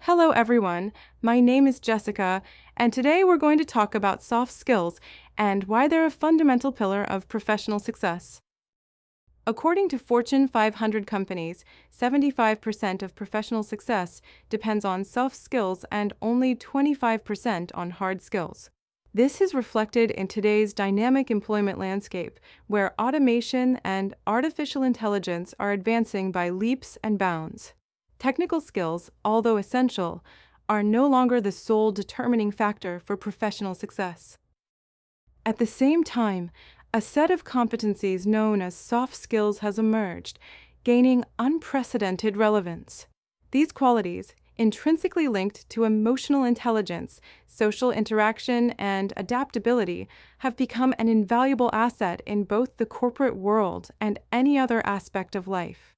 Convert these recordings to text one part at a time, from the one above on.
Hello, everyone. My name is Jessica, and today we're going to talk about soft skills and why they're a fundamental pillar of professional success. According to Fortune 500 companies, 75% of professional success depends on soft skills and only 25% on hard skills. This is reflected in today's dynamic employment landscape, where automation and artificial intelligence are advancing by leaps and bounds. Technical skills, although essential, are no longer the sole determining factor for professional success. At the same time, a set of competencies known as soft skills has emerged, gaining unprecedented relevance. These qualities, intrinsically linked to emotional intelligence, social interaction, and adaptability, have become an invaluable asset in both the corporate world and any other aspect of life.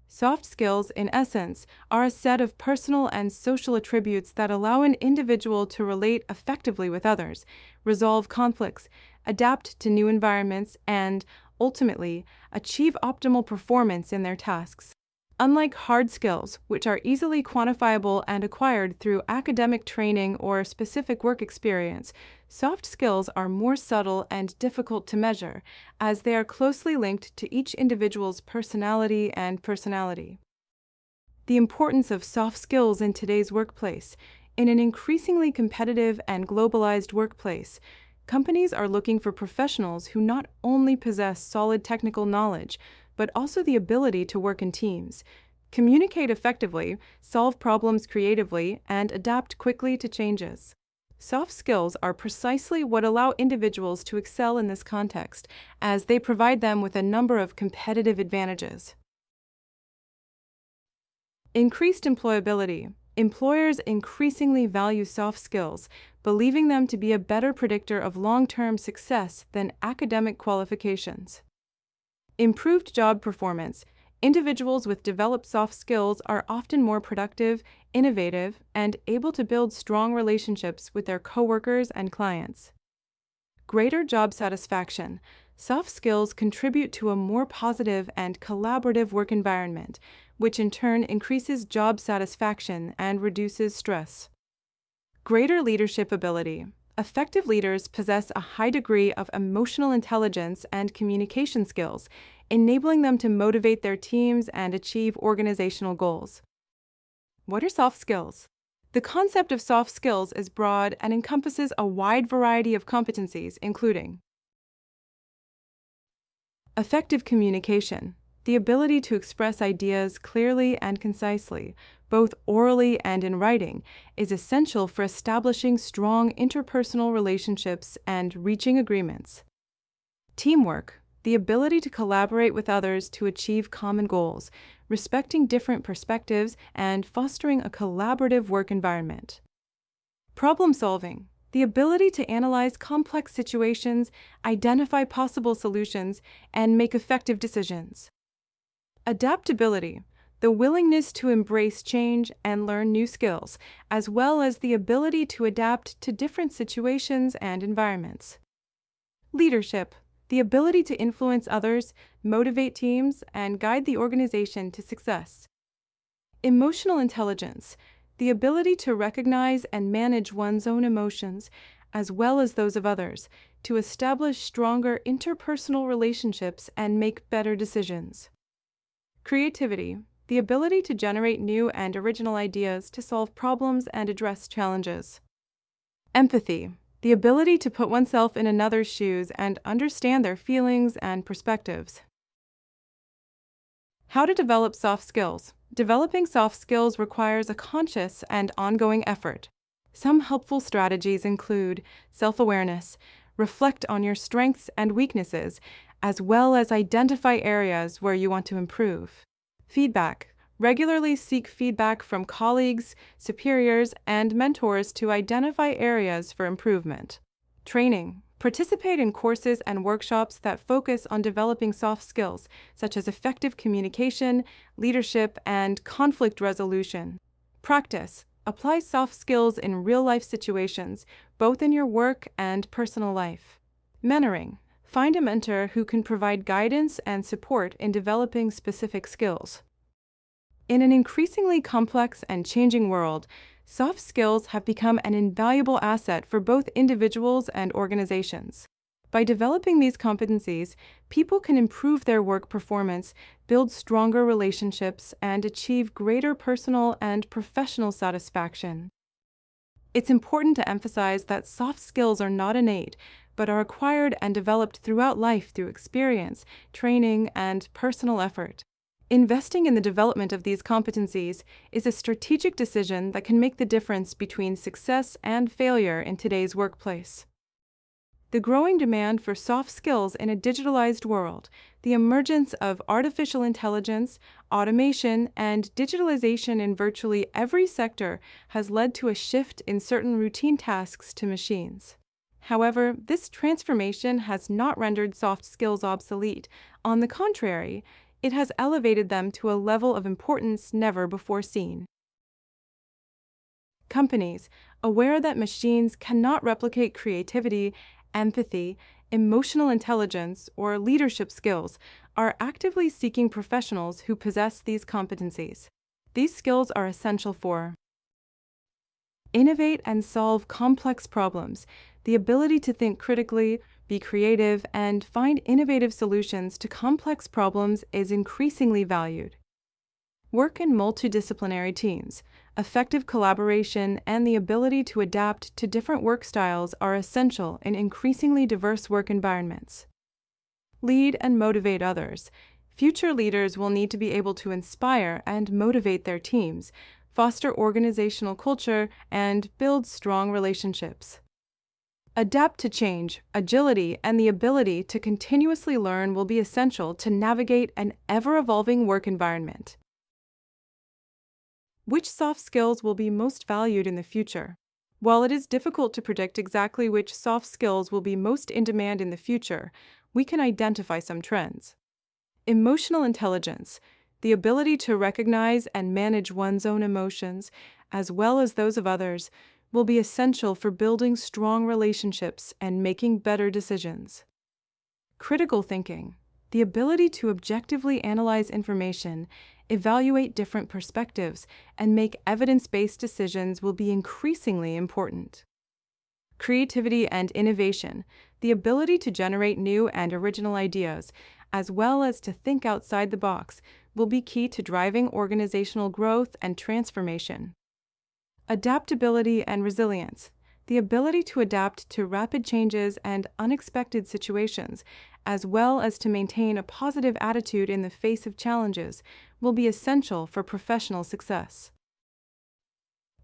Soft skills, in essence, are a set of personal and social attributes that allow an individual to relate effectively with others, resolve conflicts, adapt to new environments, and, ultimately, achieve optimal performance in their tasks. Unlike hard skills, which are easily quantifiable and acquired through academic training or specific work experience, soft skills are more subtle and difficult to measure, as they are closely linked to each individual's personality. The importance of soft skills in today's workplace. In an increasingly competitive and globalized workplace, companies are looking for professionals who not only possess solid technical knowledge, but also the ability to work in teams, communicate effectively, solve problems creatively, and adapt quickly to changes. Soft skills are precisely what allow individuals to excel in this context, as they provide them with a number of competitive advantages. Increased employability. Employers increasingly value soft skills, believing them to be a better predictor of long-term success than academic qualifications. Improved job performance. Individuals with developed soft skills are often more productive, innovative, and able to build strong relationships with their coworkers and clients. Greater job satisfaction. Soft skills contribute to a more positive and collaborative work environment, which in turn increases job satisfaction and reduces stress. Greater leadership ability. Effective leaders possess a high degree of emotional intelligence and communication skills, enabling them to motivate their teams and achieve organizational goals. What are soft skills? The concept of soft skills is broad and encompasses a wide variety of competencies, including effective communication, the ability to express ideas clearly and concisely, both orally and in writing, is essential for establishing strong interpersonal relationships and reaching agreements. Teamwork, the ability to collaborate with others to achieve common goals, respecting different perspectives, and fostering a collaborative work environment. Problem solving, the ability to analyze complex situations, identify possible solutions, and make effective decisions. Adaptability, the willingness to embrace change and learn new skills, as well as the ability to adapt to different situations and environments. Leadership, the ability to influence others, motivate teams, and guide the organization to success. Emotional intelligence, the ability to recognize and manage one's own emotions, as well as those of others, to establish stronger interpersonal relationships and make better decisions. Creativity, the ability to generate new and original ideas to solve problems and address challenges. Empathy, the ability to put oneself in another's shoes and understand their feelings and perspectives. How to develop soft skills. Developing soft skills requires a conscious and ongoing effort. Some helpful strategies include self-awareness, reflect on your strengths and weaknesses, as well as identify areas where you want to improve. Feedback. Regularly seek feedback from colleagues, superiors, and mentors to identify areas for improvement. Training. Participate in courses and workshops that focus on developing soft skills, such as effective communication, leadership, and conflict resolution. Practice. Apply soft skills in real-life situations, both in your work and personal life. Mentoring. Find a mentor who can provide guidance and support in developing specific skills. In an increasingly complex and changing world, soft skills have become an invaluable asset for both individuals and organizations. By developing these competencies, people can improve their work performance, build stronger relationships, and achieve greater personal and professional satisfaction. It's important to emphasize that soft skills are not innate, but are acquired and developed throughout life through experience, training, and personal effort. Investing in the development of these competencies is a strategic decision that can make the difference between success and failure in today's workplace. The growing demand for soft skills in a digitalized world, the emergence of artificial intelligence, automation, and digitalization in virtually every sector has led to a shift in certain routine tasks to machines. However, this transformation has not rendered soft skills obsolete. On the contrary, it has elevated them to a level of importance never before seen. Companies, aware that machines cannot replicate creativity, empathy, emotional intelligence, or leadership skills, are actively seeking professionals who possess these competencies. These skills are essential for innovate and solve complex problems. The ability to think critically, be creative, and find innovative solutions to complex problems is increasingly valued. Work in multidisciplinary teams. Effective collaboration and the ability to adapt to different work styles are essential in increasingly diverse work environments. Lead and motivate others. Future leaders will need to be able to inspire and motivate their teams, foster organizational culture, and build strong relationships. Adapt to change. Agility and the ability to continuously learn will be essential to navigate an ever-evolving work environment. Which soft skills will be most valued in the future? While it is difficult to predict exactly which soft skills will be most in demand in the future, we can identify some trends. Emotional intelligence, the ability to recognize and manage one's own emotions, as well as those of others, will be essential for building strong relationships and making better decisions. Critical thinking, the ability to objectively analyze information, evaluate different perspectives, and make evidence-based decisions will be increasingly important. Creativity and innovation, the ability to generate new and original ideas, as well as to think outside the box, will be key to driving organizational growth and transformation. Adaptability and resilience, the ability to adapt to rapid changes and unexpected situations, as well as to maintain a positive attitude in the face of challenges, will be essential for professional success.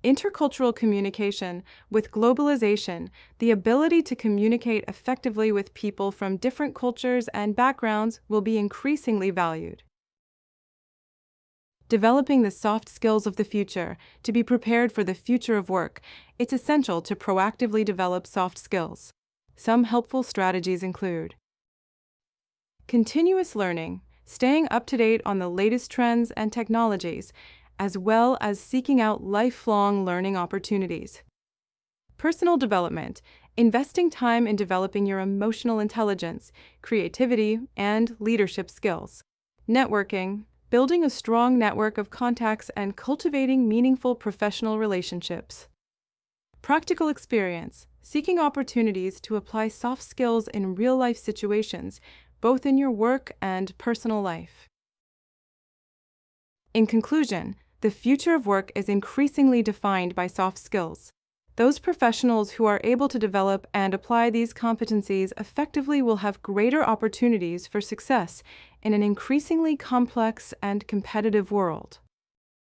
Intercultural communication. With globalization, the ability to communicate effectively with people from different cultures and backgrounds will be increasingly valued. Developing the soft skills of the future. To be prepared for the future of work, it's essential to proactively develop soft skills. Some helpful strategies include continuous learning, staying up to date on the latest trends and technologies, as well as seeking out lifelong learning opportunities. Personal development, investing time in developing your emotional intelligence, creativity, and leadership skills. Networking, building a strong network of contacts and cultivating meaningful professional relationships. Practical experience, seeking opportunities to apply soft skills in real-life situations, both in your work and personal life. In conclusion, the future of work is increasingly defined by soft skills. Those professionals who are able to develop and apply these competencies effectively will have greater opportunities for success in an increasingly complex and competitive world.